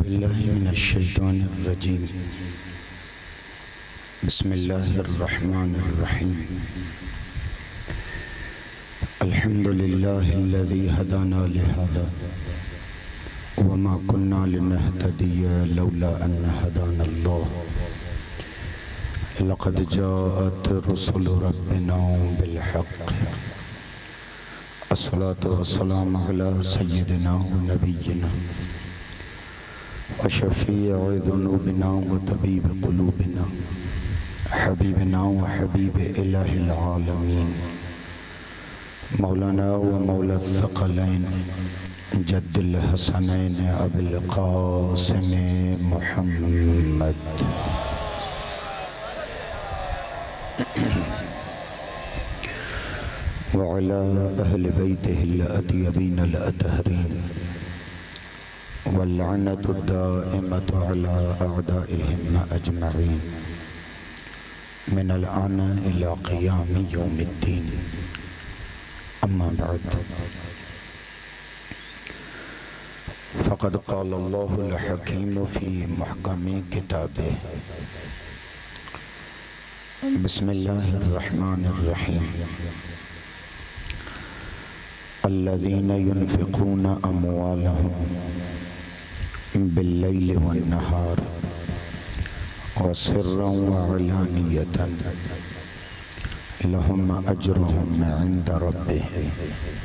बिल्लाहि मिनश्शैतानिर्रजीम। बिस्मिल्लाहिर्रहमानिर्रहीम। अल्हम्दुलिल्लाहिल्लज़ी हदाना लिहाज़ा वमा कुन्ना लिनहतदिया लौला अन हदानल्लाह। लक़द जाअत रुसुलु रब्बिना बिलहक़्क़। अस्सलातु वस्सलामु अला सय्यिदिना व नबिय्यिना व शफ़ीइ ज़ुनूबिना व तबीब क़ुलूबिना हबीबिना व हबीब इलाहिल आलमीन मौलाना व मौला थक़लैन जद्दुल हसनैन अबुल क़ासिम मुहम्मद व अला अहलि बैतिहिल अत्यबीनल अतहरीन वल्लअनतु दाइमतु अला अअदाइहिम अजमईन मिनल आन इला क़ियाम यौमिद्दीन। अम्मा बअद फ़क़द क़ाल अल्लाहुल हकीम फ़ी मुहकमी किताबिह। बिस्मिल्लाहिर्रहमानिर्रहीम। अल्लज़ीना युनफ़िक़ूना अम्वालहुम बिल्लैलि वन्नहार व सिर्रन व अलानियतन लहुम अज्रुहुम इंद रब्बिहिम।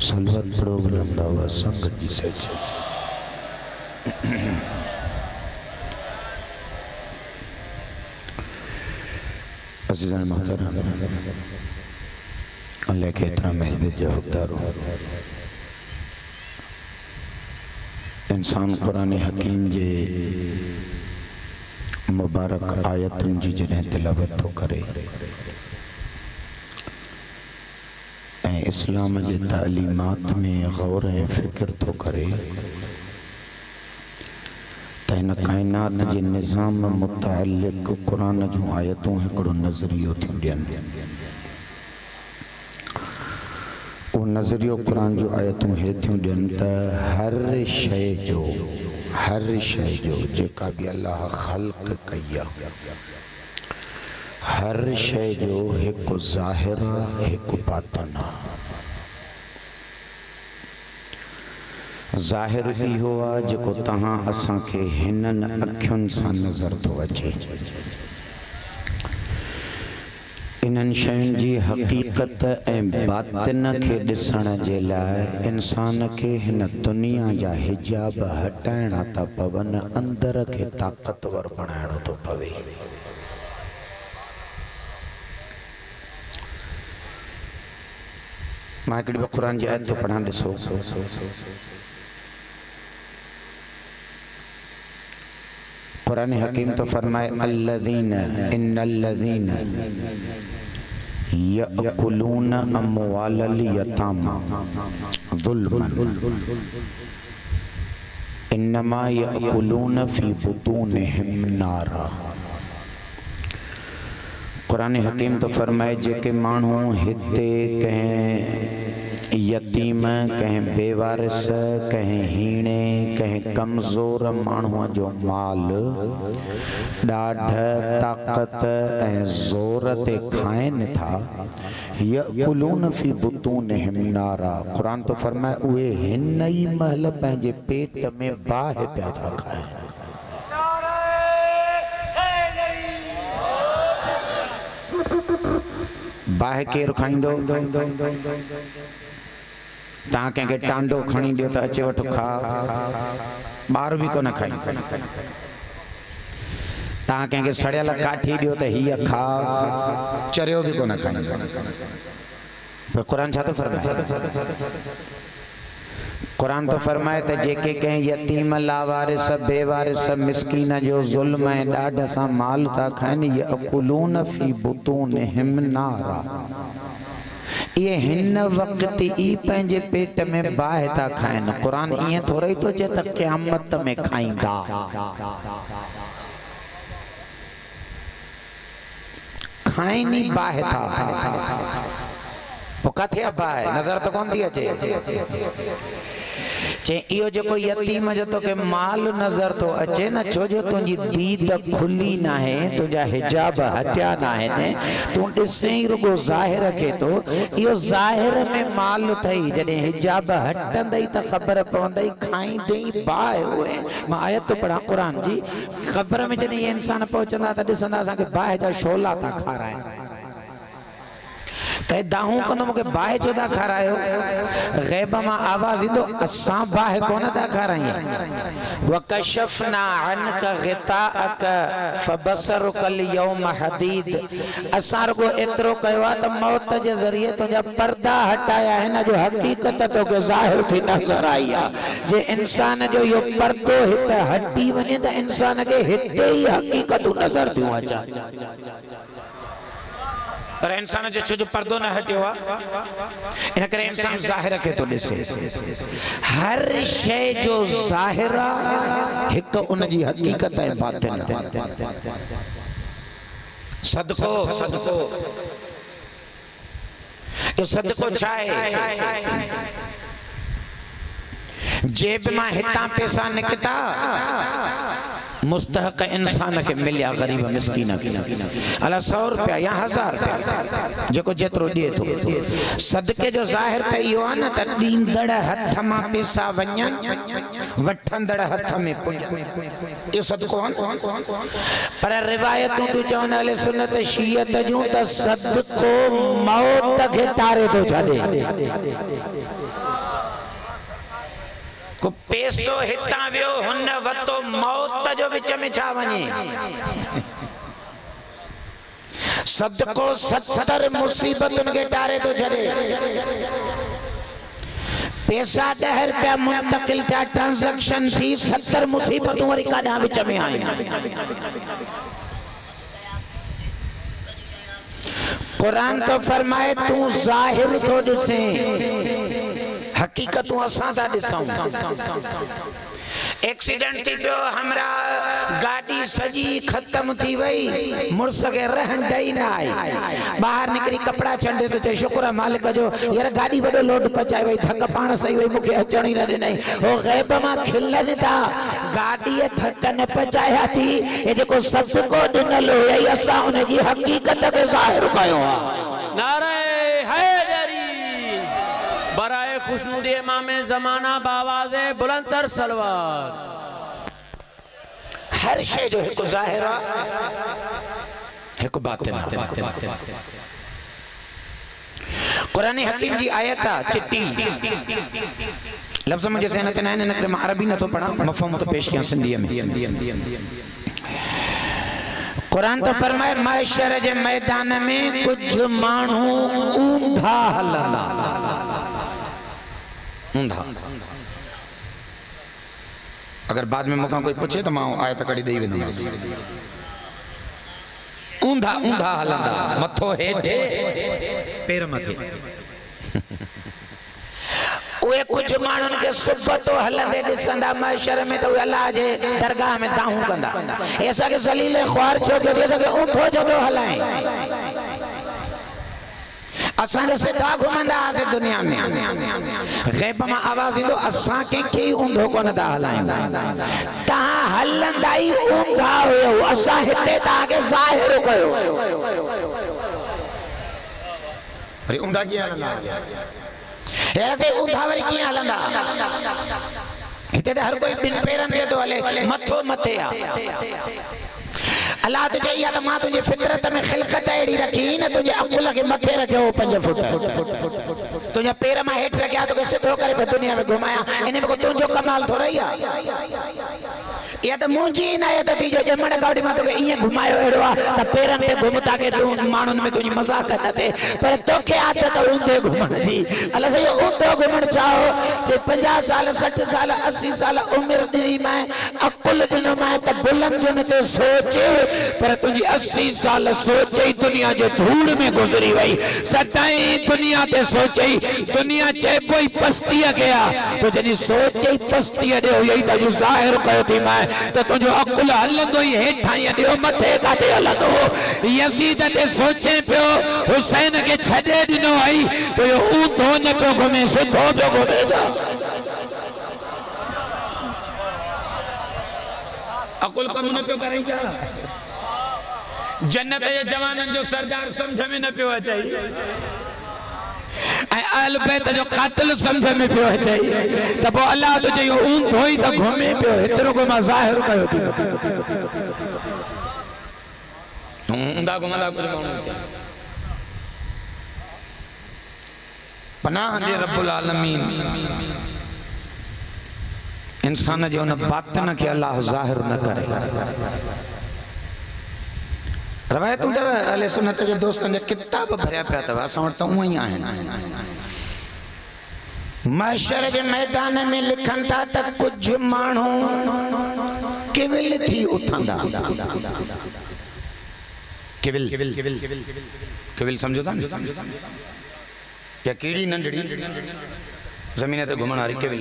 सल्लत पढ़ो बुलंद आवाज़ संगत जी से। अज़ीज़ान मोहतरम अल्लाह के एहतराम महबूब जवाबदारो इंसान कुरान हकीम जे मुबारक आयतुन जी जॾहिं तिलावत थो करे ऐं इस्लाम जे तालीमात में गौर ऐं फ़िक्र थो करे त हिन काइनात जे निज़ाम मुतअल्लिक़ कुरान जूं आयतूं हिकिड़ो नज़रियो थियूं ॾियनि। उहो नज़रियो कुरान जूं आयतूं हे थियूं ॾियनि त हर शइ जो जेका बि अल्लाह ख़ल्क़ कई आहे हर शइ जो हिकु ज़ाहिर आहे हिकु बातिन आहे। ज़ाहिर इहो आहे जेको तव्हां असांखे हिननि अखियुनि सां नज़र थो अचे। इन्हनि शयुनि जी हक़ीक़त ऐं बातिन खे ॾिसण जे लाइ इंसान खे हिन दुनिया जा हिजाब हटाइणा था पवनि, अंदर खे ताक़तवर बणाइणो थो पवे। मां हिकिड़ी ॿ क़ुरान जी आयत थो पढ़ां, ॾिसो। कुरान हकीम तो फरमाए अल्लज़ीना इन्नल्लज़ीना यअकुलून अम्वालल यतामा ज़ुल्मन इन्नमा यअकुलून फ़ी बुतूनिहिम नारा। कुरान हकीम तो फरमाए जेके माण्हू हिते कंहिं यतीम, कंहिं बेवारिस, कंहिं हीणे, कंहिं कमज़ोर माण्हूअ जो माल ॾाढ ताक़त ऐं ज़ोर ते खाइनि था, यअकुलून फ़ी बुतूनिहिम नारा। क़ुरान तो फरमाए उहे हिन ई महल पंहिंजे पेट में बाहि पिया था खाइनि। बाहि केरु खाईंदो? तव्हां कंहिंखे टांडो खणी ॾियो त अचे वठो खा, ॿार बि कोन खाई। तव्हां कंहिंखे सड़ियल काठी ॾियो त हीअ खा, चरियो बि कोन खाई। क़ुरान छा थो फरमाए? कुरान तो फरमाए त जेके कंहिं यतीम, लावारिस, बेवारिस, मिस्कीन जो ज़ुल्म ऐं ॾाढ सां माल था खाइनि, यअकुलून फ़ी बुतूनिहिम नारा। इहे हिन वक़्त ई पंहिंजे पेट में बाहि था खाइनि। कुरान ईअं थोरे थो चए त क़यामत में खाईंदा। खाइनि ई बाहि था। पोइ किथे आहे बाहि? नज़र त कोन थी अचे। चे इहो जेको यतीम जो तो के माल नजर तो अचे न, छो जो तुंहिंजी दी त खुली ना है, तुंहिंजा हिजाब हटिया ना आहिनि, तूं ॾिसे ई रुगो ज़ाहिर खे तो, इहो ज़ाहिर में माल अथई, जॾहिं हिजाब हटंदई त ख़बर पवंदई, खाईंदई बाहि उहे। मां आयत तो पढ़ा क़ुरान जी, ख़बर में जॾहिं इहे इंसान पहुचंदा त ॾिसंदा असांखे बाहि जा शोला था खाराइनि, ते दाहूं कंदो मूंखे बाहि छो था खारायो, ग़ैब मां आवाज़ ईंदो असां बाहि कोन था खारायूं। वकशफना अनक ग़िताअक फबसरुक अल-यौम हदीद, असां रुगो एतिरो कयो आहे त मौत जे ज़रिए तुंहिंजा पर्दा हटाया आहिनि, जो हक़ीक़त तोखे ज़ाहिर थी नज़र आई आहे। जे इंसान जो इहो पर्दो हिते हटी वञे त इंसान खे हिते ई हक़ीक़तूं नज़र थियूं अचनि, पर इंसान जो छो जो पर्दो न हटियो आहे, इन करे इंसान ज़ाहिर खे तो ॾिसे। हर शइ जो ज़ाहिर हिकु उन जी हक़ीक़त ऐं बातिन। सदको इहो सदको छा आहे? जेब मां हितां पैसा निकिता मुस्तहक इंसान के मिलिया, गरीब मिस्कीन खे अला 100 रुपया या 1000 रुपया जेको जेतिरो ॾिए थो। सदके जो ज़ाहिर त इहो आहे न त ॾींदड़ हथ मां पैसा वञनि, वठंदड़ हथ में पुञनि, इहो सदको आहे। पर रिवायतूं तूं चवनि अहले सुन्नत शियत जूं त सदको मौत खे टारे थो छॾे। को पैसो हितां वियो हुन वतो मौत जो विच में छा वञे। सदको 70 मुसीबतुनि खे टारे थो छॾे। पैसा 10 रुपया मुंतकिल थिया, ट्रांजेक्शन थी, 70 मुसीबतूं वरी काॾां विच में आयूं। कुरान तो फरमाए तूं ज़ाहिर थो ॾिसे, हकीकतूं असां था ॾिसूं। एक्सीडेंट थी पियो, हमरा गाड़ी सजी खत्म थी वई, मुड़स के रहन ॾई न आई, बाहर निकरी कपड़ा छंडे तो चए शुक्र है मालिक जो, यार गाड़ी वडो लोड पचाए वई, थक पाण सही वई, मूंखे अचण ई न ॾिनई। हो ग़ैब मां खिलनि था, गाड़ी थक न पचाया थी, ये जेको सदको ॾिनल हुई असां उन जी हकीकत खे ज़ाहिर कयो आहे। नारे हैदरी बराए खुशनुदी इमामे ज़माना बावाज़े बुलंदतर सलवार। हर शय जो एक ज़ाहिर आहे, एक बातिन आहे। कुरान हकीम जी आयत आहे चिट्टी, लफ्ज़ मुझे ज़हन ते न आहिनि, इन करे मां अरबी नथो पढ़ां, मफ़हूम तो पेश कयां सिंधीअ में। कुरान तो फरमाए महशर जे मैदान में कुछ माण्हू ऊंधा हलंदा, ऊंधा। अगर बाद में मूंखां कोई पूछे तो मां आयत कड़ी ॾेई वेंदुमि। ऊंधा ऊंधा हलंदा, मथो हेठि पेर मथे। उहे कुछ माण्हुनि खे सुबह तो हलंदे ॾिसंदा महशर में, तो अल्लाह जे दरगाह में दाहूं कंदा, असांखे ज़लील ख्वार छो कयो अथई, असांखे ऊंधो छो थो हलाए। असां सिधा घुमंदा हुआसीं दुनिया में, ग़ैब मां आवाज़ ईंदो असां कंहिंखे ई ऊंधो कोन था हलायूं, तव्हां हलंदा ई ऊंधा हुयो, असां हिते तव्हांखे ज़ाहिर कयो। वरी ऊंधा कीअं हलंदा, ऐसे ऊंधा वरी कीअं हलंदा? हिते त हर कोई ॿिनि पेरनि ते थो हले, मथो मथे आहे। अल्लाह तुझे या तो मां तुझे फितरत में खिलकत एड़ी रखी न, तुझे अकुल के मथे रखे हो 5 फुट, तुझे पैर में हेठ रखया तो सिधो करे पे दुनिया में घुमाया, इन में को तुझो कमाल थो रही या तो मुंजी इनायत थी जो जमण गाड़ी में तो इए घुमायो एड़ो आ त पैरन ते घुमता के तू मानुन में तुझी मजाक न थे, पर तोखे आदत ऊंधे घुमण जी। अल्लाह से ऊंधो घुमण चाहो जे 50 साल 60 साल 80 साल उम्र दी मैं अकुल दिनो मैं त बुलंद जन ते सोचे, पर तुझी 80 साल सोचे दुनिया जो धूड़ में गुजरी वई, सदाई दुनिया ते सोचे दुनिया चे कोई पस्ती गया तो जनी सोचे पस्ती दे यही त ज़ाहिर कयो थी मैं तो तुझो अकुल हलंदो ही हेठा या दियो मथे काते हलंदो। यजीद ते सोचे पियो हुसैन के छडे दिनो आई तो यो ऊंधो न पियो घुमे, सिधो पियो घुमे। अकुल कम न पियो करें क्या जन्नत जे जवानन जो सरदार समझ में न पियो अचे अहल बैत जो कातिल समझ में पियो अचे त पोइ अल्लाह तो चयो ऊन धोई त घुमे पियो हेतिरो को मां ज़ाहिर कयो थी ऊंधा घुमंदा कुछ माण्हू पनाह दे रब्बुल आलमीन इंसान जो उन बातिन के अल्लाह ज़ाहिर न करे रवायतूं अथव अहले सुन्नत जे दोस्तनि जा किताब भरिया पिया अथव असां वटि त उअं ई आहिनि महशर जे मैदान में लिखनि था त कुझु माण्हू किविल थी उथंदा किविल किविल समझो था या कीड़ी नंढड़ी ज़मीन ते घुमण वारी किविल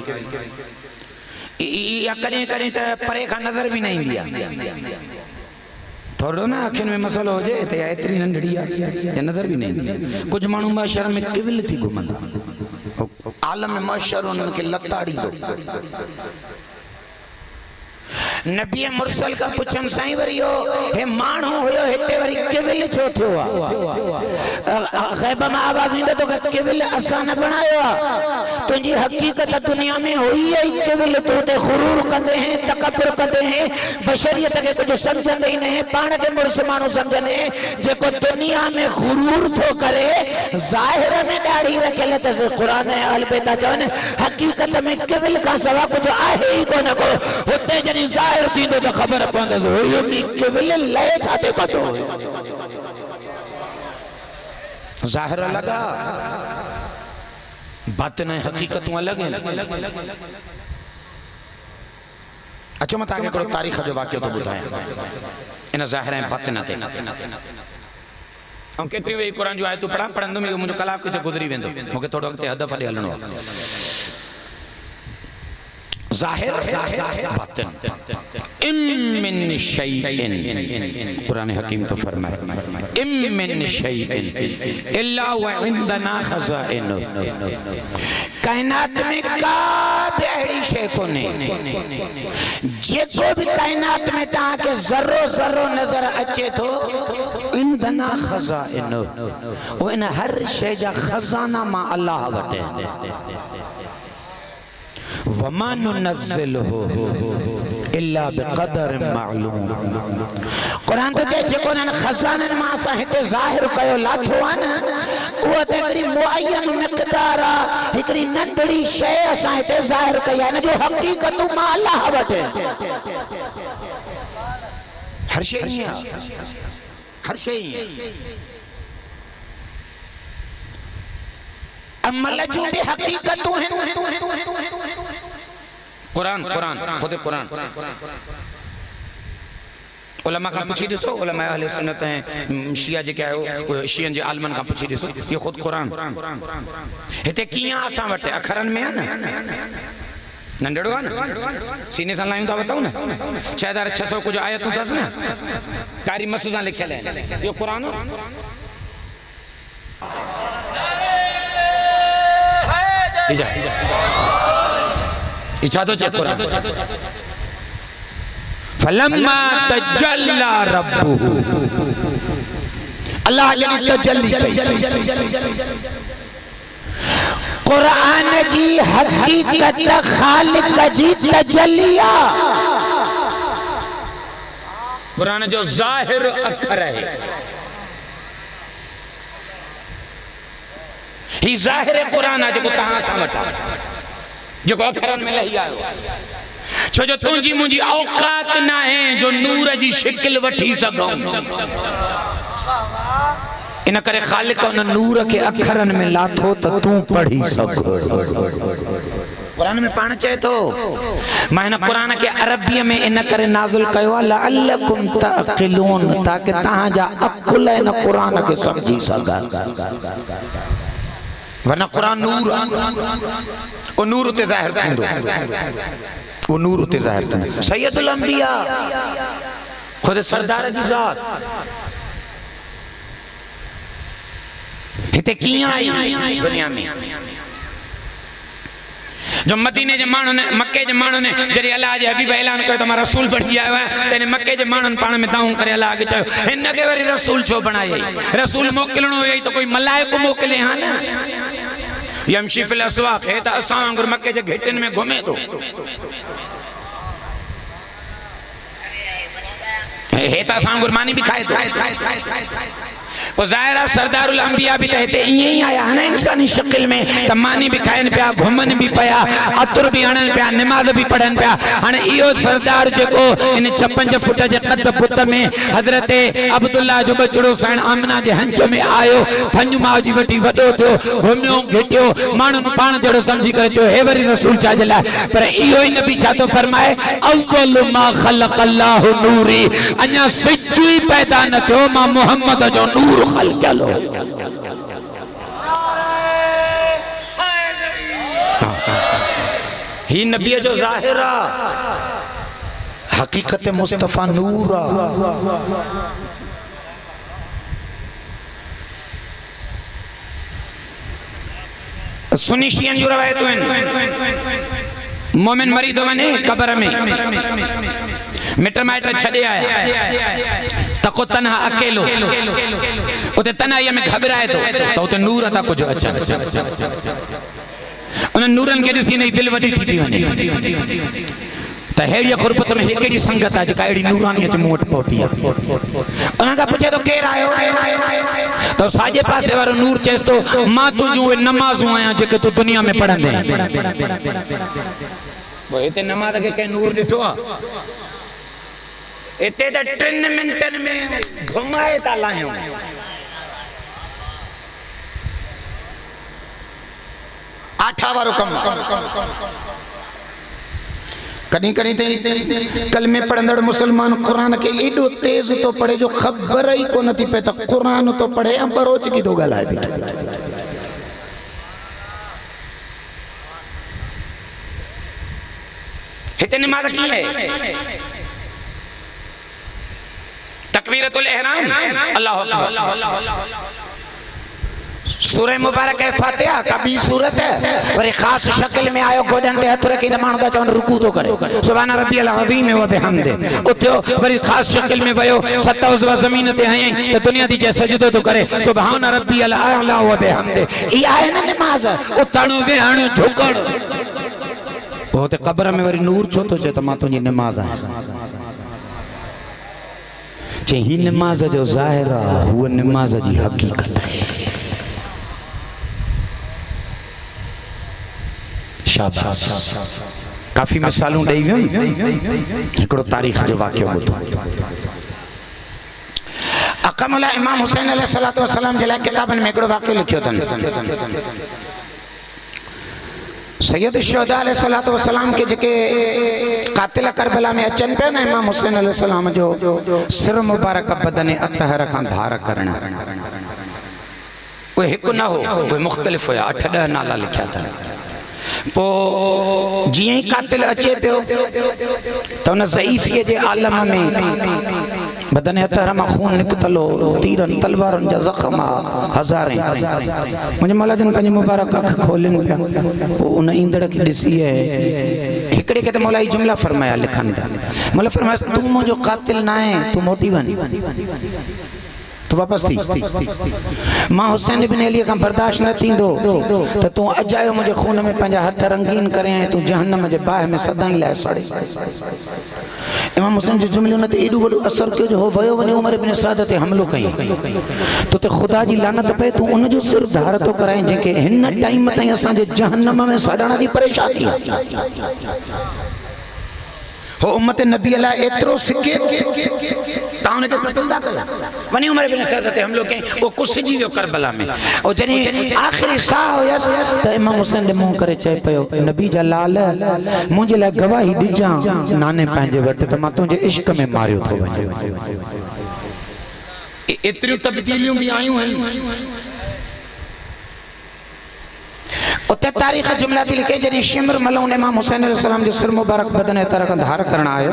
या कॾहिं कॾहिं त परे खां नज़र बि न ईंदी आहे थोड़ो ना अखियुनि में मसलो हुजे त एतिरी नंढड़ी आहे या नज़र बि न ईंदी कुझु माण्हू महशर में किविल थी घुमंदा आलम महशर उन्हनि खे लताड़ींदो नबी मुरसल का पुछन साईं वरी यो हे माण्हू हुयो हिते वरी किविल छो थियो आहे ग़ैब में आवाज़ ईंदो तो किविल असां न बणायो आहे तुंहिंजी हकीकत दुनिया में हुई है किविल तो ते गुरूर कंदे हैं तकब्बुर कंदे हैं बशरियत के कुछ समझंदे ही नहीं पाण के मुर्स माण्हू समझंदे जेको दुनिया में गुरूर थो करे ज़ाहिर में दाढ़ी रखियल अथसि क़ुरान ऐं अहल बैत चवनि हकीकत में किविल खां सवा कुछ आहे ही कोन को हुते जॾहिं ज़ाहिर थींदो त ख़बर पवंदसि इहो बि किविल लए छाते कंदो ज़ाहिर लॻा बातिन हकीकतूं अलॻि आहिनि अचो मां तव्हांखे हिकिड़ो तारीख़ जो वाक़ियो थो ॿुधायां इन ज़ाहिर ऐं बातिन ते ऐं केतिरियूं वेही क़ुरान जूं आयतूं पढ़ंदुमि इहो मुंहिंजो कलाक किथे गुज़री वेंदो मूंखे थोरो अॻिते हदफ़ ॾे हलणो आहे ज़ाहिर बातिन इम मिन शैइन कुरान हकीम तो फरमाए इम मिन शैइन इल्ला व इंदना खज़ाइन कायनात में का भी अहिड़ी शइ कोन्हे जेको भी कायनात में तव्हां खे ज़रो ज़रो नज़र अचे थो इंदना खज़ाइन वो इन हर शइ जा खज़ाना मां अल्लाह वटि वमा नुनज़्ज़िलुहु इल्ला बिक़दर मालूम कुरान तो चए जेको न खज़ाननि मां असां हिते ज़ाहिर कयो लाथो आहे न उहा त हिकिड़ी मुअय्यन मिक़दार आहे हिकिड़ी नंढड़ी शइ असां हिते ज़ाहिर कई आहे हिन जो हक़ीक़तूं मां अल्लाह वटि हर शइ ईअं आहे हर शइ ईअं अमल जूं बि हक़ीक़तूं आहिनि कुरान कुरान खुद कुरान उलमा खां पुछी ॾिसो उलमा अहले सुन्नत ऐं शिया जेके आहियो शियनि जे आलमनि खां पुछी ॾिसो इहो खुद कुरान हिते कीअं असां वटि अखरनि में आहे न नंढड़ो आहे न सीने सां लायूं था वठूं न 6600 कुझु आयतूं अथसि न कारी मस सां लिखियल आहिनि इहो कुरान इच्छा तो चेक करो फलम्मा तजल्ला रब्बुहु अल्लाह जल्ली तजल्ली कुरान जी हकीकत खालिक जी तजल्लिया कुरान जो ज़ाहिर अखर है ही ज़ाहिर कुरान आहे जेको तव्हां सां वटि जेको अखरनि में लही आयो छो जो तुंहिंजी मुंहिंजी औकात न आहे जो नूर जी शिकिल वठी सघूं इन करे ख़ालिक उन नूर के अखरनि में लाथो त तूं पढ़ी सघ कुरान में पाण चए थो मां हिन कुरान के अरबीअ में इन करे नाज़िल कयो आहे लअल्लकुम तअक़िलून ताकि तव्हांजा अक़ुल इन कुरान के समझी सघनि वरना कुरान नूर ओ नूर ते ज़ाहिर थींदो ओ नूर ते ज़ाहिर थींदो सैयदुल अंबिया खुद सरदार जी ज़ात हिते कीअं आई दुनिया में जो मदीने जे माण्हुनि ने मक्के जे माण्हुनि ने जॾहिं अलाह जे हबीब ऐलान कयो त मां रसूल बणिजी आयो आहियां त इन मक्के जे माण्हुनि पाण में दाऊं करे अलाह खे चयो हिन खे वरी रसूल छो बणायई रसूल मोकिलणो हुयई त कोई मलाइको मोकिले हा न यमशी फिल अस्वाक हे त असां वांगुरु मक्के जे घेटनि में घुमे थो हे त असां वांगुरु मानी बि खाए थो वो ज़ाहिरा सरदारुल अंबिया भी कहते यही आया है ना इंसानी शक्ल में त मानी भी खाइन पिया घुमन भी पया अतर भी हणन पिया नमाज भी पढ़न पिया हाने इहो सरदार जेको इन 56 फुट जे कद पुत में हजरत अब्दुल्ला जो बचड़ो साईं आमना जे हंच में आयो थंज माजी वटी वडो थियो घुमियो घेटियो माण्हुनि पाण जड़ो समझी करे चयो हे वरी रसूल छा जे लाइ पर इहो ई नबी छा तो फरमाए अव्वल मा खलक अल्लाह नूरी अञा सिजु ई पैदा न थियो मां मोहम्मद जो नूर खल्क लो ही नबी जो ज़ाहिरा हकीकत मुस्तफा नूरा सुनी शियन जो रवायतूं आहिनि मोमिन मरी थो वञे क़बर में मिट माइट छॾे आया तको तन्हा अकेलो उते तन्हाईअ में घबराए थो त उते नूर था कुझु अचनि उन नूरनि खे ॾिसी हिनजी दिलि वॾी थी वञे त अहिड़ी ग़ुरबत में हिकिड़ी संगत आहे जेका अहिड़ी नूरानी अची मूं वटि पहुती आहे उन खां पुछे थो केरु आयो त साॼे पासे वारो नूर चएसि थो मां तुंहिंजूं उहे नमाज़ूं आहियां जेके तूं दुनिया में पढ़ंदे हिते नमाज़ खे कंहिं नूर ॾिठो आहे इते त 3 मिंटनि में घुमाए था लाहियूं आठा वारो कम कहीं कहीं कलमे पढ़ंदड़ मुसलमान कुरान के एडो तेज तो पढ़े जो खबर ही को नथी पे तो कुरान तो पढ़े हम बरोच की तो गलाए हिते नमाज की है तकबीरतुल इहराम अल्लाहु अकबर सूरह मुबारक है फातिहा का भी सूरत है वरी खास शक्ल में आयो गोडन ते हथ रखी त माण्हू दा चवन रुकू तो करे सुभान रब्बियल अज़ीम व बिहमदे उथियो वरी खास शक्ल में वयो सत उज़वा ज़मीन ते हई त दुनिया दी जे सजदो तो करे सुभान रब्बियल आला व बिहमदे ई आहे न नमाज उथणो वेहणो झुकण ओ ते कब्र में वरी नूर छो तो चे त मां तुजी नमाज आहे चे ही नमाज जो ज़ाहिर हुआ नमाज जी हकीकत है शाबाश काफी मिसालूं ॾेई वियूं हिकिड़ो तारीख़ जो वाक़ियो ॿुधो अक़मल इमाम हुसैन अलैहिस्सलातु वस्सलाम जे लाइ किताबनि में हिकिड़ो वाक़ियो लिखियो अथनि सैयद शुहदा अलैहिस्सलातु वस्सलाम के जेके कातिल करबला में अचनि पिया न इमाम हुसैन अलैहिस्सलाम जो सिर मुबारक बदन अतहर खां धार करण उहे हिकु न हो उहे मुख़्तलिफ़ हुया 8-10 नाला लिखिया अथनि पो जिए कातिल अचे पियो त उन ज़ईफ़ीअ जे आलम में बदन अतहर मां खून निकतलो तीरन तलवारन जा ज़ख़म हज़ारे मुंहिंजे मौला जन पंहिंजी मुबारक अख खोलिन पिया उन ईंदड़ खे ॾिसी हिकिड़े खे त मौला ई जुमला फरमाया लिखनि था मौला फरमाया तूं मुंहिंजो कातिल न आहे तूं मोटी वञ तो वापस थी मां हुसैन इब्न अली का बर्दाश्त न थींदो त तू अजायो मुझे खून में पंहिंजा हथ रंगीन करे तू जहन्नम जे बाहि में सदाई लाइ सड़े इमाम हुसैन जो जुमले उन ते एॾो वॾो असर कयो जो हो वयो वञे उमर इब्न साद ते हमलो कई तो ते खुदा जी लानत पए तू उन जो सिर धार तो कराए जेके हिन टाइम ताईं असां जे जहन्नम में सड़ण जी परेशानी हो उम्मत नबी अला एतरो सिके ताने के कतल कया वनी उमर इब्न साद ते हमलो कई वो कुछ जी वियो करबला में और जने आखिरी साह होयस त इमाम हुसैन ने मुंह करे चए पयो नबी जा लाल मुझे ला गवाही दिजा नाने पंहिंजे वट त मां तुझे इश्क में मारियो थो वञे एतिरियूं तब्दीलियूं भी आयूं आहिनि उते तारीख़ जुमला थी लिखे जॾहिं शिमर मलून इमाम हुसैन अलैहिस्सलाम जो सिर मुबारक बदन तरह खां धार करण आयो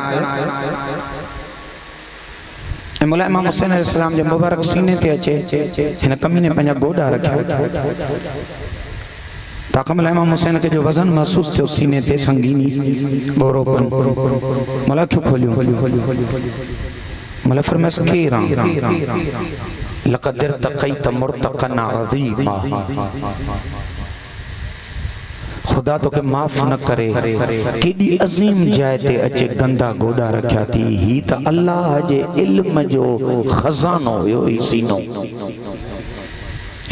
ऐं मौला इमाम हुसैन अलैहिस्सलाम जे मुबारक सीने ते अचे हिन कमीने पंहिंजा गोॾा रखिया त ताकमल इमाम हुसैन के जो वजन महसूस थे सीने ते संगीनी बोरोपन मला क्यों खोलियो मला फरमाया केरा लक़द तक़ैत मुर्तक़न अज़ीमा खुदा तो के माफ न करे केडी अजीम जाय ते अचे गंदा गोड़ा रखया थी ही त अल्लाह जे इल्म जो खजानो हुयो ही सीनो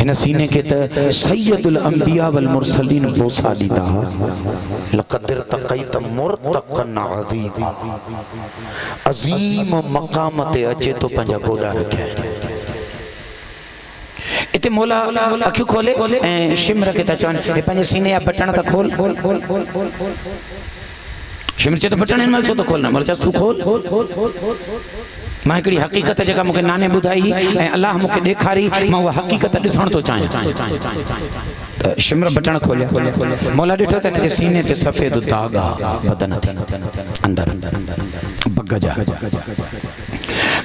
इन सीने के त सैयदुल अंबिया वल मुरसलीन बोसा दीदा लक़द तक़ैत मुर्तक़न अज़ीमा अजीम मकाम ते अचे तो पंजा गोड़ा रखया इते मौला अखियूं खोले ऐं शिमर के ता चवन हे पंहिंजे सीने जा बटन त खोल शिमर चए तो बटन हिन महिल छो तो खोलना मल चस तू खोल मां हिकिड़ी हक़ीक़त जेका मूंखे नाने ॿुधाई ऐं अल्लाह मूंखे ॾेखारी मां उहा हक़ीक़त ॾिसण थो चाहियां त शिमर बटन खोलिया मौला ॾिठो त हिनजे सीने ते सफ़ेद दाग आहे बदन ते अंदर बग जा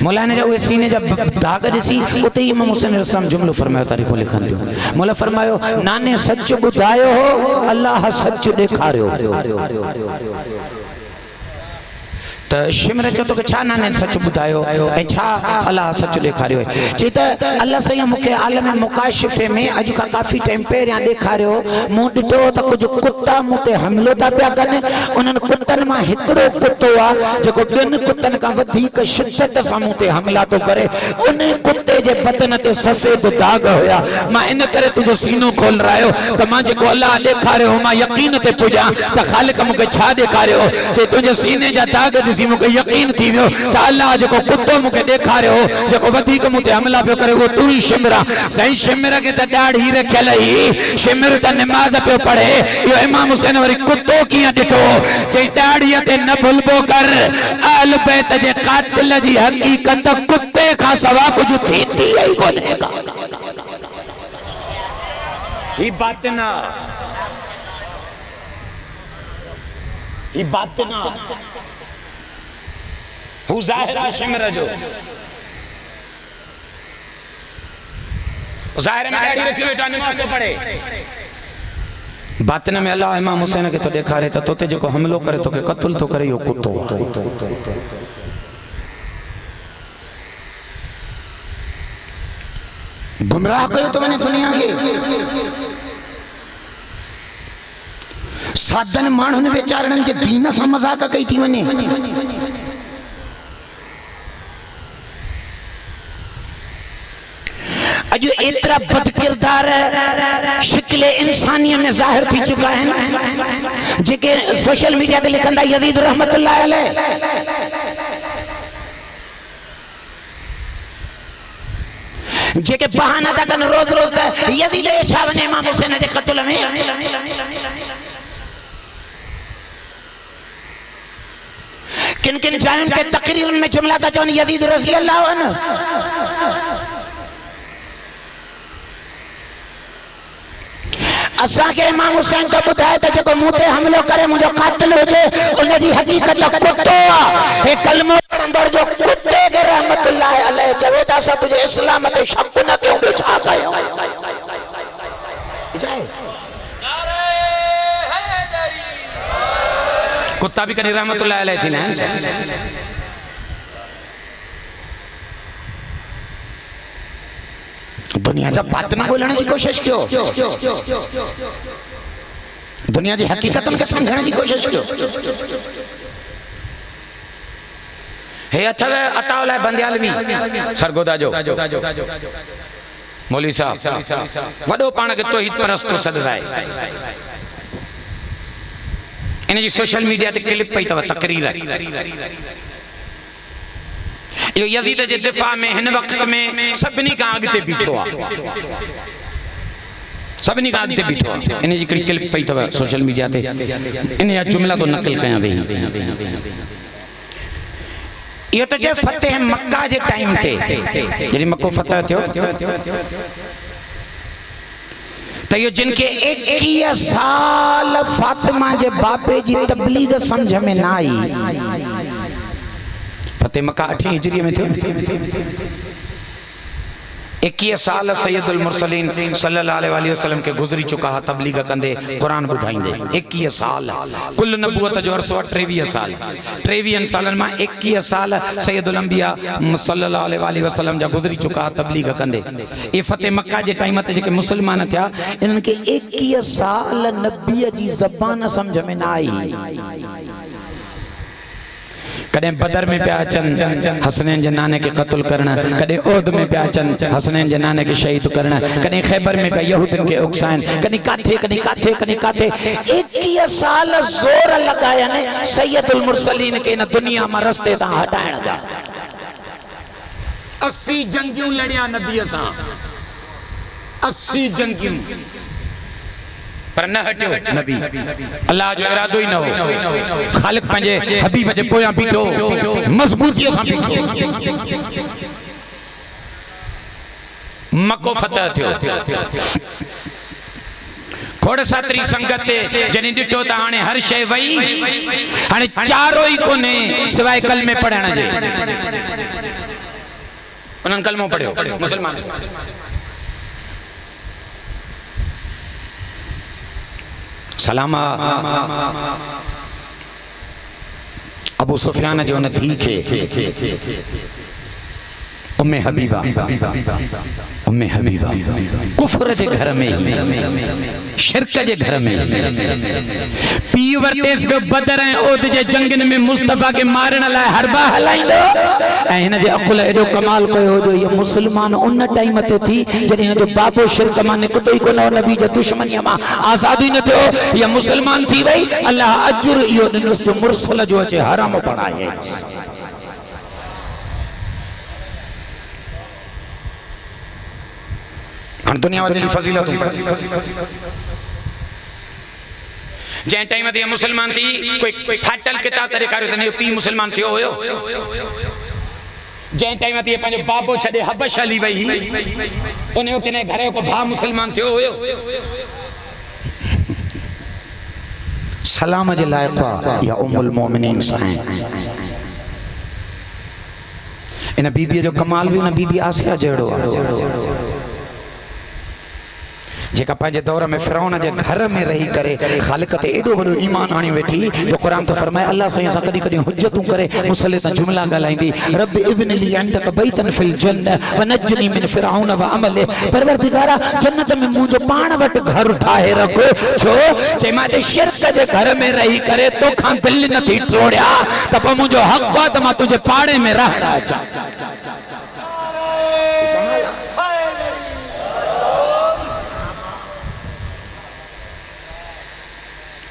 मौला ने जो उहे सीने जा दाग ॾिसी उते ई इमाम हुसैन अलैहिस्सलाम जुमलो फरमायो तारीफ़ो लिखनि थियूं मौला फरमायो नाने सच ॿुधायो हो अल्लाह सच ॾेखारियो त शिमर चयो तो छा नाने सच ॿुधायो ऐं छा अल्लाह सच ॾेखारियो चई त अल्लाह साईं मूंखे आलम मुकाशिफ़े में अॼु खां काफ़ी टाइम पहिरियां ॾेखारियो मूं ॾिठो त कुझु कुता मूं ते हमिलो था पिया कनि उन्हनि कुतनि मां हिकिड़ो कुतो आहे जेको ॿियनि कुतनि खां वधीक शिद्दत सां मूं ते हमला थो करे उन कुते जे बदन ते सफ़ेद दाग हुया मां इन करे तुंहिंजो सीनो खोल रहियो त मां जेको अल्लाह ॾेखारियो मां यकीन ते पुॼां त ख़ालिक मूंखे छा ॾेखारियो चई तुंहिंजे सीने जा दाग ॾिसी मूंखे यकीन थी वियो त अल्लाह जेको कुतो मूंखे ॾेखारियो जेको वधीक मूं ते हमला पियो करे उहो तू ई शिमर साईं शिमर खे त ॾाढ़ी रखियल हुई शिमर त निमाज़ पियो पढ़े इहो इमाम हुसैन वरी कुतो कीअं ॾिठो चई ॾाढ़ीअ ते न भुलबो कर आल बैत जे क़ातिल जी हक़ीक़त कुते खां सवा कुझु थींदी ई कोन्हे ही बातिना हू ज़ाहिरा शिमर जो ज़ाहिर में ॾाढ़ी रखी वेठा नमाज़ तो पढ़े बातिन में अल्लाह इमाम हुसैन के तो ॾेखारे त तोते जेको हमलो करे तोखे क़त्ल तो करे इहो कुतो गुमराह कयो तो वञे दुनिया खे साधन माण्हुनि वीचारनि जे दीन सां मज़ाक कई थी वञे अॼु एतिरा बदकिरदार शिकिल इंसानियत में ज़ाहिर थी चुका आहिनि जेके सोशल मीडिया ते लिखंदा यज़ीद रहमतुल्लाह अलैह जेके बहाना था कनि रोज़ रोज़ यज़ीद छा वञे इमाम हुसैन जे क़त्ल में किन किन जायुनि ते तक़रीरनि में जुमला था चवनि यज़ीद रज़ी अल्लाह अन्हु असांखे इमाम हुसैन तो ॿुधाए त जेको मूं ते हमिलो करे मुंहिंजो क़ातिल हुजे उनजी हक़ीक़त कुतो आहे हे कलमो पढ़ंदड़ जो कुते खे रहमतुल्लाह अलैह चवे त असां तुंहिंजे इस्लाम ते शक न कयूं ॿियो छा कयूं कुत्ता भी कॾहिं रहमतुल्लाह अलैह थींदा आहिनि दुनिया जा बातिना ॻोल्हण जी कोशिश कयो दुनिया जी हक़ीक़तनि खे सम्झण जी कोशिश कयो हे अथव अताउल्लाह बंदियालवी सरगोदा जो मौलवी साहब वॾो पाण खे तौहीद परस्त सॾंदा आहे इन जी सोशल मीडिया ते क्लिप पई अथव तकरीर यो यज़ीद जे दिफ़ा में हिन वक़्त में सभिनी खां अॻिते बीठो आहे सभिनी खां अॻिते बीठो आहे इन जी हिकिड़ी क्लिप पई अथव सोशल मीडिया ते इन जा जुमला तो नक़ल कयां वेही इहो त जे फतेह मक्का जे टाइम ते जॾहिं मक्को फतेह थियो तो यो जिनके 21 साल फातिमा जे बाबे जी तबलीग समझ में ना आई फतेह मक्का 8 हिजरी में थियो 21 साल सैयदुल मुरसलीन सल्लल्लाहु अलैहि वसल्लम के गुजरी चुका है तबलीग कंदे कुरान बुधाइंदे 21 साल कुल नबूवत जो अरसो 23 साल 23 सालन में 21 साल सैयदुल अंबिया सल्लल्लाहु अलैहि वसल्लम जा गुजरी चुका है तबलीग कंदे ए फतेह मक्का जे टाइम ते जेके मुसलमान थिया इनन के 21 साल नबी जी ज़बान समझ में ना आई कदे बदर में प्या अचन हसनैन जे नाने के कत्ल करना कदे ओहद में प्या अचन हसनैन जे नाने के शहीद करना कदे खैबर में प्या यहूदन के उकसाइन कदे काथे 21 साल जोर लगाया ने सैयदुल मुरसलीन के न दुनिया में रस्ते ता हटाइण दा 80 जंगियों लड़िया नबी सा 80 जंगियों पर न हटियो नबी अल्लाह जो इरादो ही न हो खालिक पंजे हबीब जे पोया बीठो मजबूती से बीठो मक्को फतह थियो खोड़ सातरी संगत जनी डिठो ता हाने हर शय वई हाने चारो ही कोने सिवाय कलमे पढ़ण जे उन्हन कलमो पढ़ियो मुसलमान सलामा अबू सुफियान जो न थी के उम्मे हबीबा कुफर जे घर में शिरक जे घर में पी वरतेस पे बदर ओद जे जंगन में मुस्तफा के मारण ला हरबा हलाइंदो एन जे अकुल एडो कमाल कयो जो ये मुसलमान उन टाइम ते थी जने जो बाबो शिरक मान कुतई को नबी जे दुश्मनी मा आजादी न थियो ये मुसलमान थी वई अल्लाह अजर यो दिनस जो मुरसल जो अचे हराम पढ़ाए दुनिया वाली फजीलत जै टाइम ते मुसलमान थी कोई फाटल किताब तरीका रे पी मुसलमान थियो होयो जै टाइम ते पंजो बाबो छडे हबश हली वई उने कने घरे को भा मुसलमान थियो होयो सलाम जे लायक या उम्मुल मोमिनीन साईं इन बीबी जो कमाल भी न बीबी आसिया जेड़ो जेका पंहिंजे दौर में फिरौन जे घर में रही करे खालिक ते एडो वडो ईमान आणी वेठी जो कुरान तो फरमाए अल्लाह से ऐसा कदी कदी हुज्जतूं करे मुसले ता जुमला गालाइंदी रब इब्न ली अंतक बैतन फिल जन्नत व नजनी मिन फिरौन व अमले परवरदिगारा जन्नत में मुजो पाण वट घर ठाहे रख छो जे मा ते शिरक जे घर में रही करे तो खां दिल न थी टोड़या त प मुजो हक वा त मा तुझे पाड़े में रहड़ा चा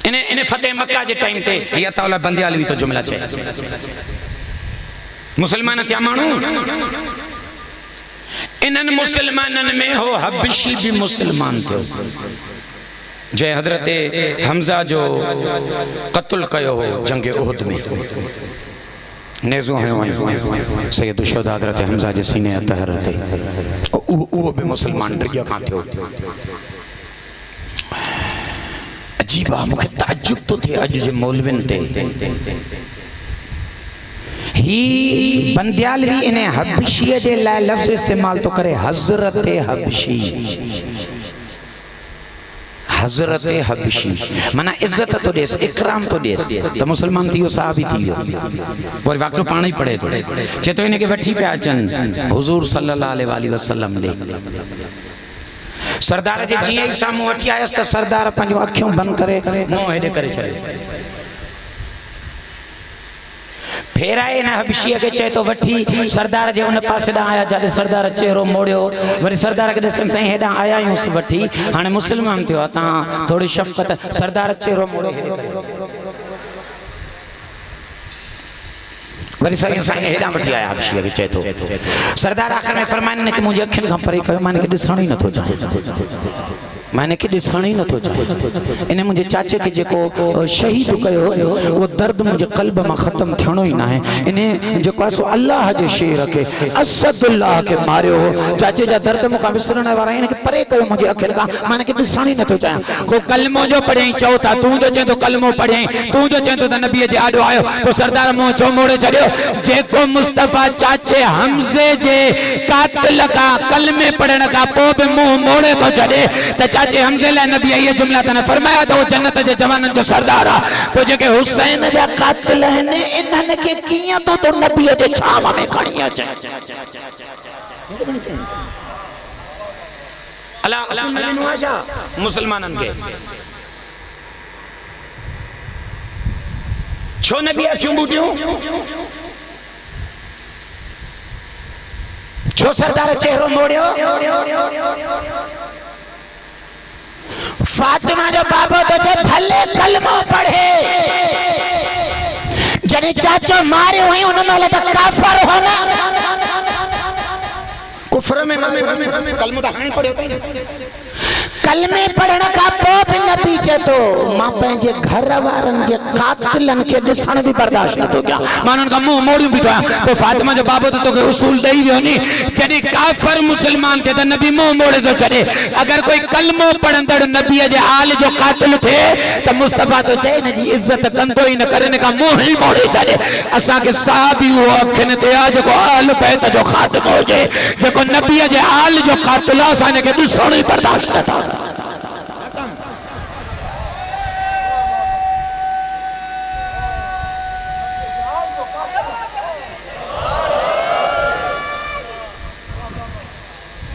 इन्हें फतेह मक्का जे टाइम ते या ताला बंदियाल भी तो जुमला छे मुसलमान क्या मानू इनन मुसलमानन में हो हबशी भी मुसलमान थे जय हजरत हमजा जो कत्ल कयो हो जंग उहद में नेज़ो है सैयद शुहदा हजरत हमजा जे सीने अतहर थे वो भी मुसलमान डरिया का थियो अजीबा मुखे ताज्जुब तो थे अज जे मौलविन ते ही बंदियाल भी इन्हें हबशी जे ला लफ्ज इस्तेमाल तो करे हजरत हबशी माना इज्जत तो देस इकराम तो देस तो मुसलमान थियो साहबी थियो और वाकई पानी ही पड़े तो जे तो इने के वठी पे अचन हुजूर सल्लल्लाहु अलैहि वसल्लम ले सरदार जे जी ही सामू वठी आयस त सरदार पंजो अखियों बंद करे मुंह हेडे करे छड़े फेराए न हबशी के चे तो वठी सरदार जे उन पासे दा आया जद सरदार चेहरो मोड़ियो वरी सरदार के दसन सही हेडा आया यूस वठी हाने मुसलमान थियो ता थोड़ी शफकत सरदार चेहरो मोड़ियो वरी सही सही हेडा वठी आया हबशी के चे तो सरदार आखिर में फरमाने कि मुझे अखिन का परे कयो माने के दिसण ही न थो चाहे मैंने कि ॾिसण ई नथो चाहे। इन मुंहिंजे चाचे खे जेको शहीद कयो उहो दर्द मुंहिंजे क़ल्ब मां ख़त्म थियणो ई न आहे। इन जेको आहे सो अल्लाह जे शेर खे असदुल्लाह खे मारियो हो। चाचे जा दर्द मूंखां विसरण वारा आहिनि, परे कयो मुंहिंजे अखियुनि खां। मैंने कि ॾिसण ई नथो चाहियां। को कलमो जो पढ़ियईं, चओ था तूं जो चए तो कलमो पढ़ियईं, तूं जो चए तो त नबीअ जे आॾो आयो, तो सरदार मुंहुं छो मोड़े छॾियो। जेको मुस्तफ़ा चाचे हमज़े जे कातिल का कलमे पढ़ण खां पोइ बि मुंहुं मोड़े तो छॾे, त चाचे हमज़े लाइ नबी ये जुमला तने फरमाया तो जन्नत जे जवानन जो सरदार आ। तो जेके हुसैन जा कातिल आहिनि इन्हनि खे कीअं तो नबी जे छाव में खणी अचे। अल्लाह अल्लाह मुसलमानन के छो नबी क्यों बूटियो, छो सरदार चेहरो मोड़ियो। फातिमा जो बाबो तो जे भले कलमो पढ़े, जने चाचो मारे हुई उन में तो काफर होना। कुफर में कलमो तो हाणे पढ़ियो कलमे पढ़ण का पोइ नबी चे तो मां पंहिंजे घर वारनि जे कातिलन के ॾिसण भी बर्दाश्त न तो क्या, मां उनका मुंह मोड़ियूं बीठो आहियां। तो फातिमा जो बाबो तो के उसूल ॾेई वियो नी, जॾहिं काफर मुसलमान के त नबी मुंह मोड़े तो छॾे। अगर कोई कलमो पढ़ंदड़ नबी जे आल जो कातिल थे त मुस्तफ़ा तो चए न जी इज्जत कंदो ही न करे, का मुंह ही मोड़े छॾे। असां के साहबी वो अखिन ते आ जेको आल बैत जो खात्मो हुजे, जेको नबी जे आल जो कातिल असां के ॾिसण ही बर्दाश्त न था।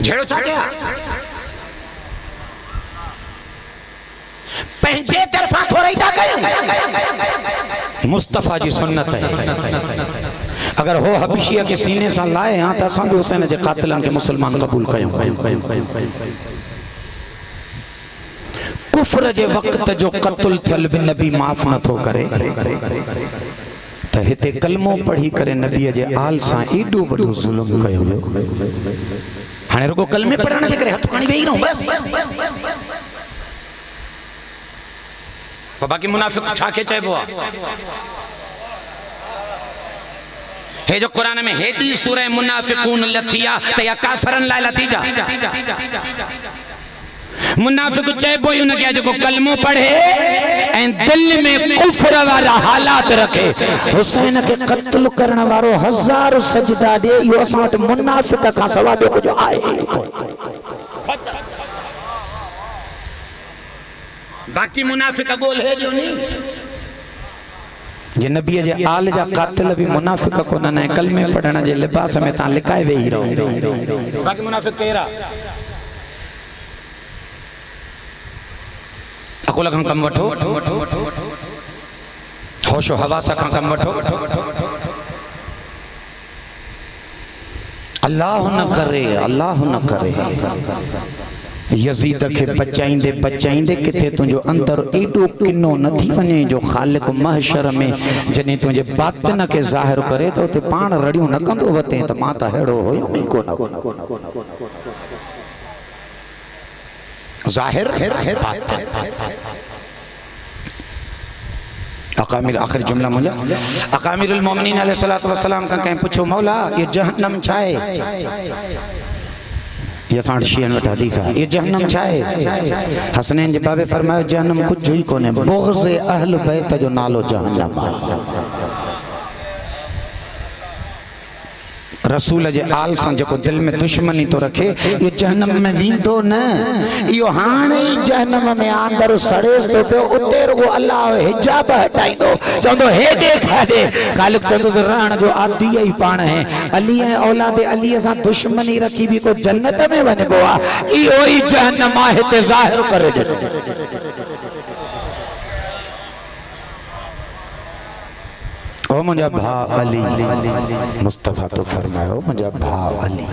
झेड़ो चाचा पंहिंजे तरफा थोड़ा ही था कयूं। मुस्तफ़ा जी सुन्नत है। अगर हो हबशिया के सीने से लाए हाँ तो असां भी हुसैन जे कातिलन के मुसलमान कबूल कयूं। कुफ्र जे वक्त जो कत्ल थियल भी नबी माफ न थो करे, त हिते कलमो पढ़ी करे नबी जे आल सां एडो वडो जुल्म कयो वियो। हाणे रुगो कलमे पढ़ण जे करे हथ खणी वेही रहूं बस। बाकी मुनाफिक छा के चइबो आ, हे जो कुरान में हेडी सूरह मुनाफिकून लथिया त या काफरन लाइ लथी जा। मुनाफिक चइबो ही उनके जो कलमो पढ़े ऐं दिल में कुफ्र वाला हालात रखे। हुसैन के कत्ल करण वारो हज़ार सजदा दे, यो असां वटि मुनाफिक का सवा ॿियो कुझु आहे। बाकी मुनाफिक गोल है जो नहीं, जे नबी जे आल जा कातिल भी मुनाफिक कोन न कलमे पढ़ण जे लिबास में ता लिकाए वेही रहो। बाकी मुनाफिक केरा अकोला खां कम वठो, होशो हवासा खां कम वठो। अल्लाह न करे, अल्लाह न करे। यजीद के बचाइंदे बचाइंदे किथे तुझो अंदर एडो किनो न थी वने जो खालिक महशर में जने तुझे बातिन के ज़ाहिर करे तो ते पाण रड़ियूं न कंदो वते त मां त हेड़ो होयो ई कोन। ज़ाहिर अकामिर आखिर जुमला मुझे अकामिरुल मोमिनीन अलैहिस्सलातु वस्सलाम का कहीं पूछो मौला ये जहन्नम छाए, ये साठ शियन वट हदीस है, ये जहन्नम छाए। हसनैन जे बाबे फरमायो जहन्नम कुछ ही कोने, बुग़्ज़ अहल बैत जो नालो जहन्नम है। रसूल जे आल सां जेको दिल में दुश्मनी तो रखे ये जहन्नम में वींदो न, यो हाणे ही जहन्नम में अंदर सड़ेस तो पे उते रुगो अल्लाह हिजाब हटाइंदो, चंदो हे देख दे खालिक चंदो रहण जो आदि ही पाण है। अली ऐं औलाद अली सां दुश्मनी रखी भी को जन्नत में वनबो आ, इहो ही जहन्नम आ हिते ज़ाहिर करे ॾिनो। ओ मुझा भा अली, मुस्तफ़ा तो फरमायो मुझा भा अली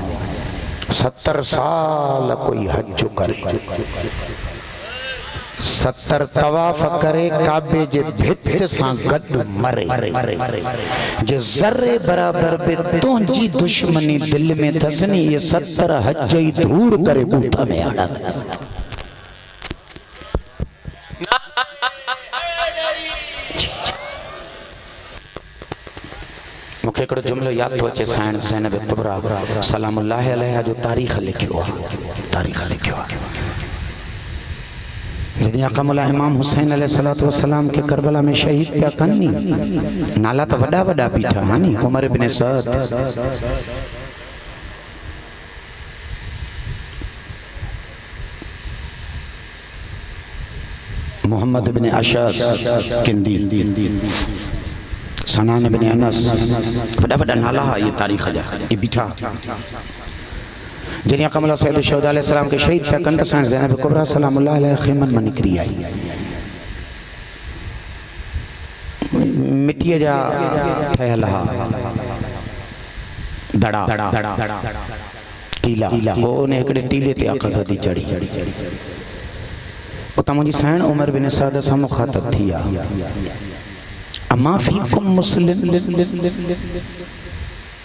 70 साल कोई हज करे, 70 तवाफ करे काबे जे भित सां गड मरे, जे जर्रे बराबर पे तुंजी दुश्मनी दिल में थसनी ये 70 हज ही धूड़ करे बूथ में आड़ा। हिकिड़ो जुमिलो यादि थो अचे साइण ज़ैनब कुबरा सलामुल्लाह अलैहा जो तारीख़ लिखियो आहे जॾहिं आका मौला इमाम हुसैन अलैहिस्सलातु वस्सलाम के करबला में शहीद पिया कनि नाला त वॾा वॾा बीठा हानी उमर इब्न सअद मोहम्मद इब्न अशअस किंदी सनान इब्न अनस वॾा वॾा नाला ये तारीख़ जा ये बीठा जॾहिं आका मौला सैयद शुहदा अलैहिस्सलाम के शहीद पिया कनि त साईं ज़ैनब कुबरा सलामुल्लाह अलैहा ख़ैमन मां निकिरी आई मिट्टीअ जा ठहियल हा दड़ा टीला उन हिकिड़े टीले ते आका सदी चढ़ी उतां मुंहिंजी साइण उमर बिन सअद सां मुखातब थी आहे अमा फीकुम मुस्लिम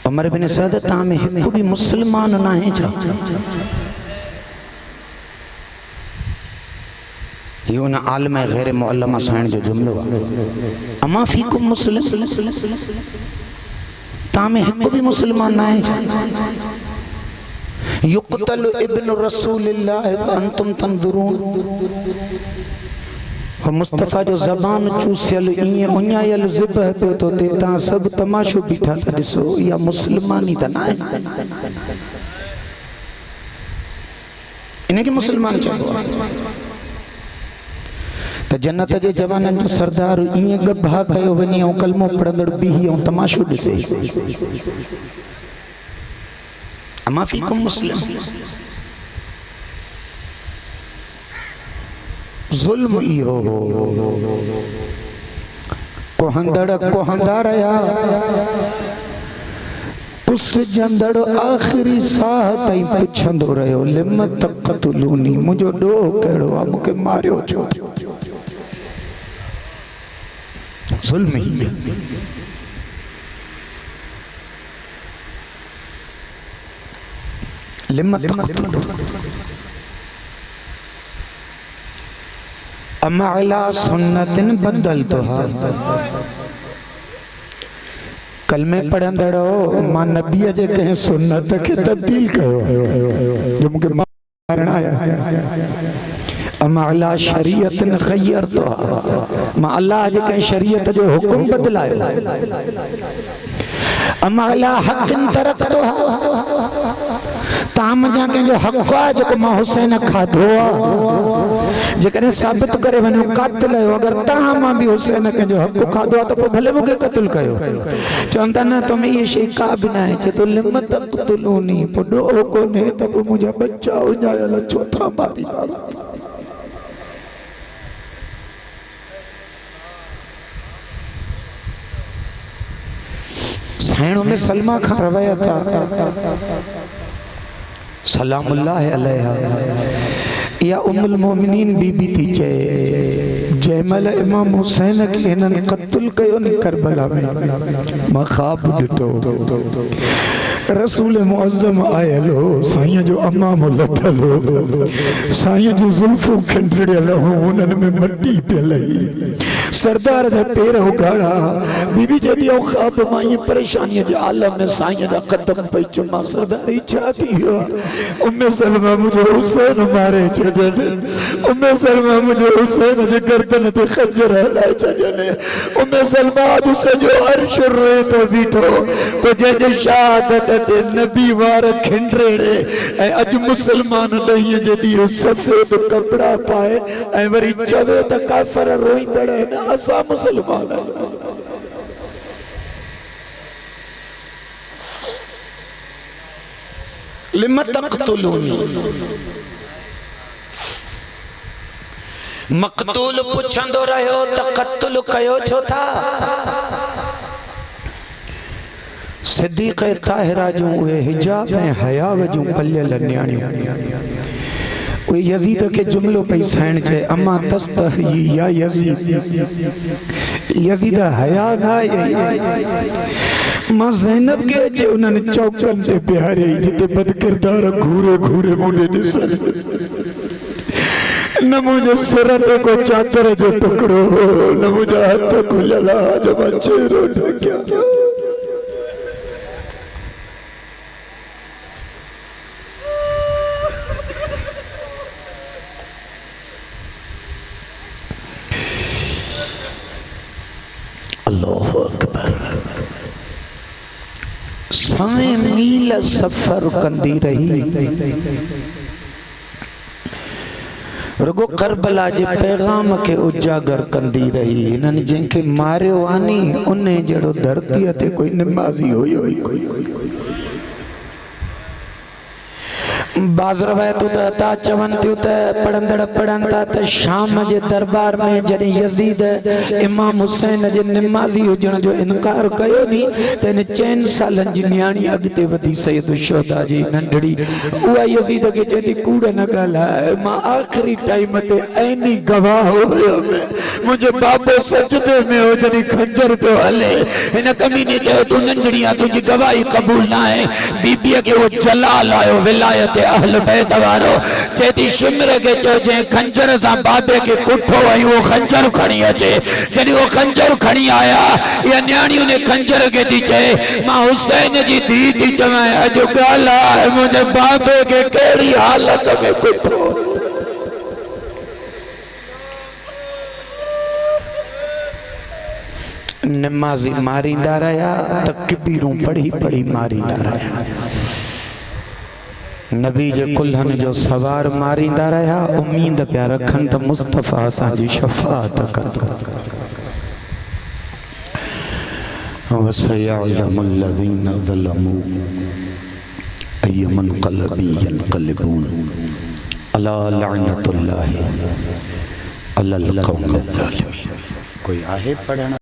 उमर बिन सअद तां में हिकु भी मुसलमान न आहे छा इहो न आलिम गैर मुअल्लमा साइण जो जुमिलो आहे अमा फीकुम मुस्लिम तां में हिकु भी मुसलमान न आहे छा युक़तल इब्न रसूलिल्लाह व अंतुम तंजुरून मुस्तफ़ा जो ज़बान चूसियल ईअं उञायल ज़िबह पियो थो थिए तव्हां सभु तमाशो बीठा था ॾिसो इहा मुस्लमानी त न आहे इनखे मुस्लमान चइबो आहे त जन्नत जे जवाननि जो सरदार ईअं गभा कयो वञे ऐं कलमो पढ़ंदड़ बीही ऐं तमाशो ॾिसे अमा फीकुम मुस्लिम ज़ुल्म इहो कोहंदा रहिया कुस जंदड़ आख़िरी साह ताईं पुछंदो रहियो लिम तक़तुलूनी मुंहिंजो ॾोह कहिड़ो आहे मूंखे मारियो छो ज़ुल्म ई लिम अमा अला सुन्नतिन बदलतुहा कलमे पढ़ंदड़ो मां नबीअ जे कंहिं सुन्नत खे तब्दील कयो जो मूंखे मारण आया अमा अला शरीयतिन ग़यरतुहा मां अल्लाह जे कंहिं शरीयत जो हुकुम बदलायो अमा अला हक़िन तरक़तुहा ताम जा कंहिंजो हक़ आहे जेको मां हुसैन खाधो आहे जेकॾहिं साबित करे वञो क़ातिल आहियो अगरि तव्हां मां बि हुसैन कंहिंजो हक़ खाधो आहे त पोइ भले मूंखे क़त्ल कयो चवनि था न तुम इहे शइ का बि न आहे चए थो लिम तक़तुलूनी पोइ ॾोह कोन्हे त पोइ मुंहिंजा बच्चा उञायल छो था मारींदा साइण में सलमा खां रवैया था सलामुल्लाह अलैहा या उम्मुल मोमिनीन बीबी थी चए जंहिंमहिल इमाम हुसैन खे हिननि क़त्ल कयो न करबला में मां ख़्वाब ॾिठो रसूल मुअज़्ज़म आयल हो साईं जो अमाम लथल हो साईं जो ज़ुल्फूं खंडड़ियल हो उन्हनि में मट्टी पियल हुई सरदार जा पेर उघाड़ा बीबी चई ख़्वाब मां ईअं परेशानीअ जे आलम में साईं जा क़दम पई चुमां सरदारी छा थी वियो उम्मे सलमा मुंहिंजो हुसैन मारे छॾनि उम्मे सलमा मुंहिंजो हुसैन जे गर्दन ते खंजर हलाए छॾनि उम्मे सलमा अॼु सॼो अर्श रोए थो बीठो पोइ जंहिंजे शहादत ते नबी वार खिंडरेड़े ऐं अॼु मुसलमान ॾहीअ जे ॾींहुं सफ़ेद कपिड़ा पाए ऐं वरी चवे त काफ़र रोईंदड़ आहिनि असां मुसलमान आहियूं लिम तक़तुलूनी मक़तूल पुछंदो रहियो त क़त्ल कयो छो था सिद्दीक़ ताहिरा जूं उहे हिजाब ऐं हयाव जूं पलियल न्याणियूं उहे यज़ीद के जुमलो पई साइण चए अमा तस्तही या यज़ीद यज़ीद हया ना मां ज़ैनब के अचे उन्हनि चौकनि ते बिहारे जिते बदकिरदार घूरे घूरे मुंडे ॾिसनि न मुझे सिर ते को चादर जो टुकड़ो न मुझे हथ खुलियल जो मां चेहरो ढकिया साए मील सफ़र कंदी रही रुगो करबला जे पैगाम के उजागर कंदी रही इन्हनि जंहिंखे मारियो आनी उन जहिड़ो धरतीअ ते कोई निमाज़ी हुयो ई कोई बाज़ रवायतूं ता चवनि थियूं त पढ़ंदड़ पढ़नि था त शाम जे दरबार में जॾहिं यज़ीद इमाम हुसैन जे निमाज़ी हुजण जो इनकार कयो नी त इन 4 सालनि जी नियाणी अॻिते वधी सैयद शुहदा जी नंढड़ी उहा यज़ीद खे चए थी कूड़ न ॻाल्हाए मां आख़िरी टाइम ते ऐनी गवाह हुयो मुंहिंजो बाबो सजदे में हो जॾहिं खंजर पियो हले हिन कमीने चयो तूं नंढड़ी आहे तुंहिंजी गवाही क़बूल न आहे बीबीअ खे उहो जलाल आयो विलायत अहल बैत वारो चेती शिमर के चो जे खंजर सा बाबे के कुठो आई वो खंजर खणी अचे जॾहिं वो खंजर खणी आया या न्याणियों ने खंजर के दी चए मां हुसैन जी धी थी चवां अॼु ॻाल्हाए मुंहिंजे बाबे के कहिड़ी हालत में कुठो नमाज़ी मारींदा रहिया तकबीरूं पढ़ी पढ़ी मारींदा रहिया नबी जे कुल्हनि जो सवार मारींदा रहिया उम्मीद पिया रखनि त मुस्तफ़ा असांजी शफ़ाअत कंदो वसयअलमु लज़ीना ज़लमू अय्य मुनक़लबि यनक़लिबून अला लअनतुल्लाहि अलल क़ौमिज़ ज़ालिमीन कोई आहे पढ़ण